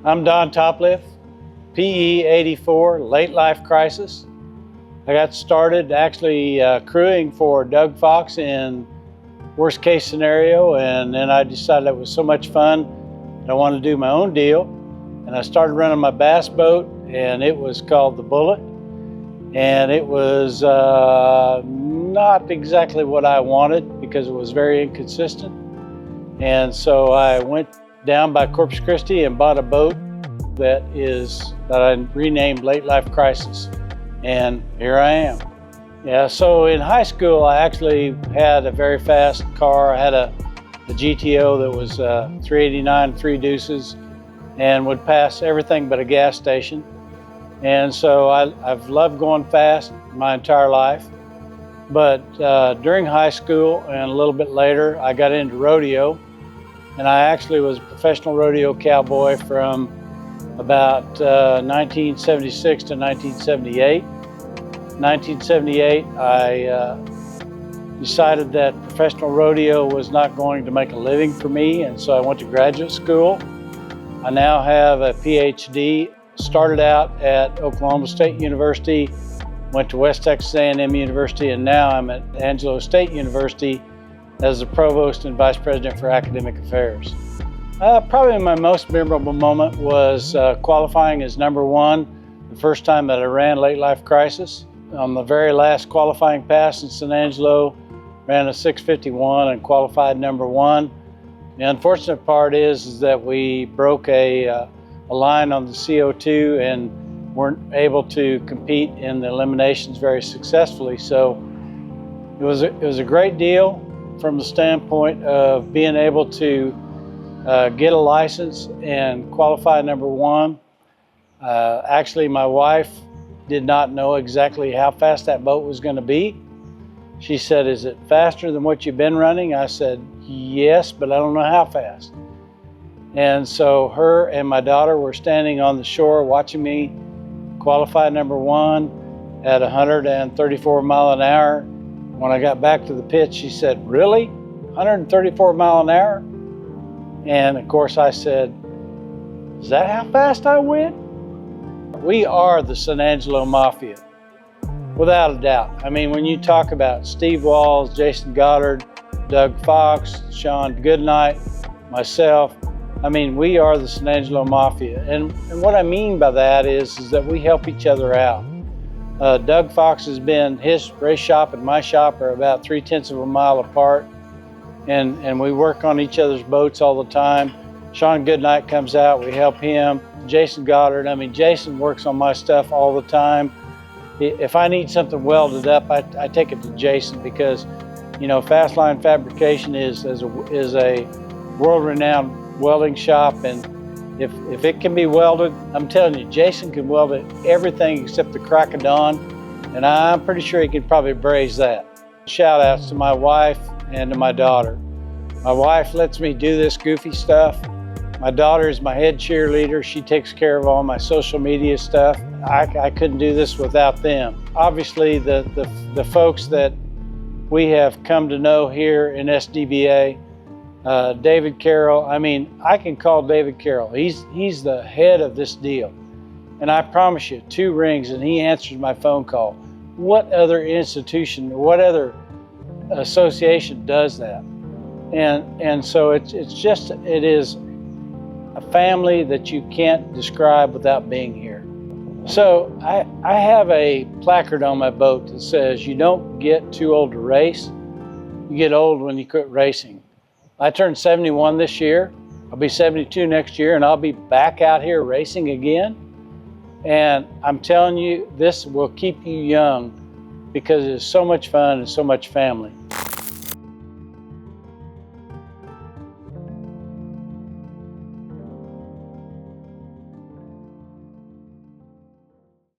I'm Don Topliff, PE 84, late life crisis. I got started actually crewing for Doug Fox in worst case scenario, and then I decided it was so much fun that I wanted to do my own deal. And I started running my bass boat, and it was called the Bullet. And it was not exactly what I wanted because it was very inconsistent. And so I went down by Corpus Christi and bought a boat that I renamed Late Life Crisis. And here I am. Yeah, so in high school, I actually had a very fast car. I had a GTO that was 389, 3 deuces, and would pass everything but a gas station. And so I've loved going fast my entire life. But during high school and a little bit later, I got into rodeo. And I actually was a professional rodeo cowboy from about 1976 to 1978. 1978, I decided that professional rodeo was not going to make a living for me, and so I went to graduate school. I now have a PhD, started out at Oklahoma State University, went to West Texas A&M University, and now I'm at Angelo State University as the Provost and Vice President for Academic Affairs. Probably my most memorable moment was qualifying as #1, the first time that I ran Late Life Crisis. On the very last qualifying pass in San Angelo, ran a 6:51 and qualified #1. The unfortunate part is that we broke a line on the CO2 and weren't able to compete in the eliminations very successfully. So it was a great deal from the standpoint of being able to get a license and qualify #1. Actually, my wife did not know exactly how fast that boat was going to be. She said, "Is it faster than what you've been running?" I said, "Yes, but I don't know how fast." And so her and my daughter were standing on the shore watching me qualify #1 at 134 mile an hour. When I got back to the pit, she said, "Really? 134 mile an hour?" And of course I said, "Is that how fast I went?" We are the San Angelo Mafia, without a doubt. I mean, when you talk about Steve Walls, Jason Goddard, Doug Fox, Sean Goodnight, myself, I mean, we are the San Angelo Mafia. And what I mean by that is that we help each other out. Doug Fox has been, his race shop and my shop are about 3/10 of a mile apart. And we work on each other's boats all the time. Sean Goodnight comes out, we help him. Jason Goddard, I mean, Jason works on my stuff all the time. If I need something welded up, I take it to Jason because, you know, Fastline Fabrication is a world-renowned welding shop, and if it can be welded, I'm telling you, Jason can weld it everything except the crack of dawn, and I'm pretty sure he could probably braze that. Shout outs to my wife and to my daughter. My wife lets me do this goofy stuff. My daughter is my head cheerleader. She takes care of all my social media stuff. I couldn't do this without them. Obviously, the folks that we have come to know here in SDBA, David Carroll, I mean, I can call David Carroll. He's the head of this deal. And I promise you, 2 rings and he answers my phone call. What other institution, what other association does that? And so it is a family that you can't describe without being here. So I have a placard on my boat that says, "You don't get too old to race, you get old when you quit racing." I turned 71 this year, I'll be 72 next year, and I'll be back out here racing again. And I'm telling you, this will keep you young because it's so much fun and so much family.